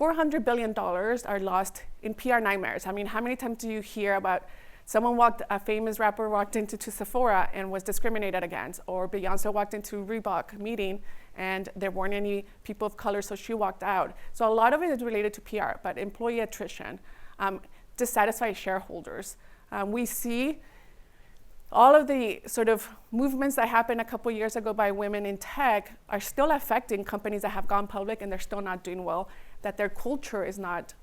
$400 billion are lost in PR nightmares. I mean, how many times do you hear about a famous rapper walked into Sephora and was discriminated against, or Beyonce walked into Reebok meeting and there weren't any people of color, so she walked out. So a lot of it is related to PR, but employee attrition, dissatisfied shareholders. We see all of the sort of movements that happened a couple years ago by women in tech are still affecting companies that have gone public and they're still not doing well, that their culture is not,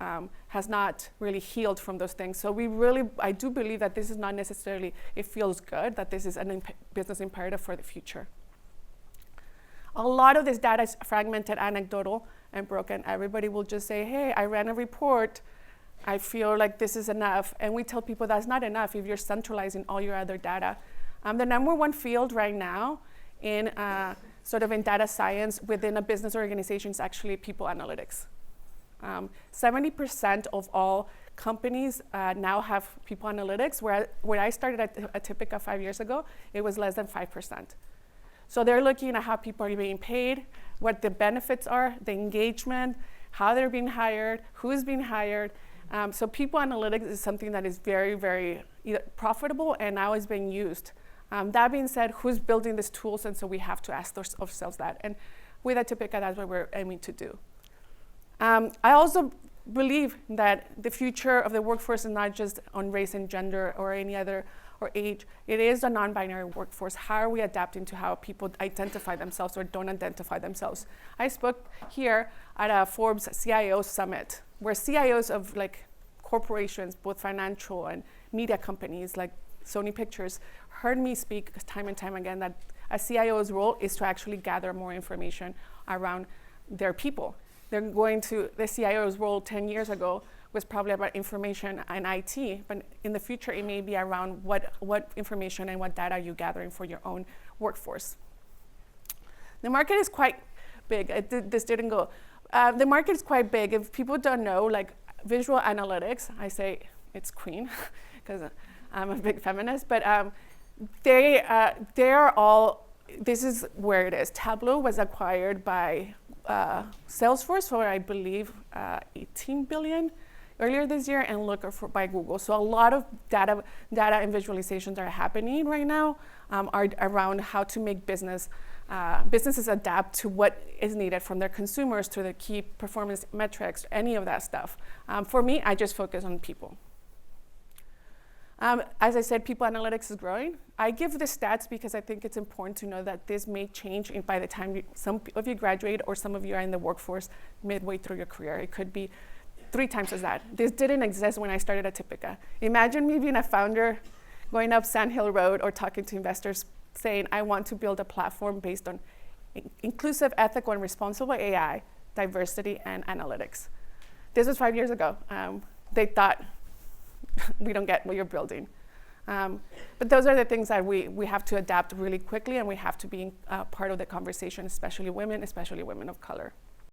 has not really healed from those things. So I do believe that this is not necessarily, it feels good, that this is a business imperative for the future. A lot of this data is fragmented, anecdotal, and broken. Everybody will just say, hey, I ran a report, I feel like this is enough. And we tell people that's not enough if you're centralizing all your other data. The number one field right now in sort of in data science within a business organization is actually people analytics. 70% of all companies now have people analytics, where when I started at Atipica 5 years ago, it was less than 5%. So they're looking at how people are being paid, what the benefits are, the engagement, how they're being hired, who's being hired. So people analytics is something that is very, very profitable and now is being used. That being said, who's building these tools? And so we have to ask ourselves that. And with Atipica, that's what we're aiming to do. I also believe that the future of the workforce is not just on race and gender or any other, or age. It is a non-binary workforce. How are we adapting to how people identify themselves or don't identify themselves? I spoke here at a Forbes CIO summit, where CIOs of like corporations, both financial and media companies like Sony Pictures, heard me speak time and time again that a CIO's role is to actually gather more information around their people. The CIO's role 10 years ago was probably about information and IT, but in the future it may be around what information and what data you're gathering for your own workforce. The market is quite big. This didn't go. The market is quite big. If people don't know, like visual analytics, I say it's queen because I'm a big feminist, but they are all, this is where it is. Tableau was acquired by Salesforce for, I believe, 18 billion earlier this year, and Looker by Google. So a lot of data and visualizations are happening right now are around how to make businesses adapt to what is needed from their consumers, to the key performance metrics, any of that stuff. For me, I just focus on people. As I said, people analytics is growing. I give the stats because I think it's important to know that this may change by the time some of you graduate or some of you are in the workforce midway through your career. It could be 3 times as that. This didn't exist when I started at Atipica. Imagine me being a founder going up Sand Hill Road or talking to investors saying, I want to build a platform based on inclusive, ethical, and responsible AI, diversity, and analytics. This was 5 years ago. They thought, we don't get what you're building. But those are the things that we have to adapt really quickly, and we have to be part of the conversation, especially women of color.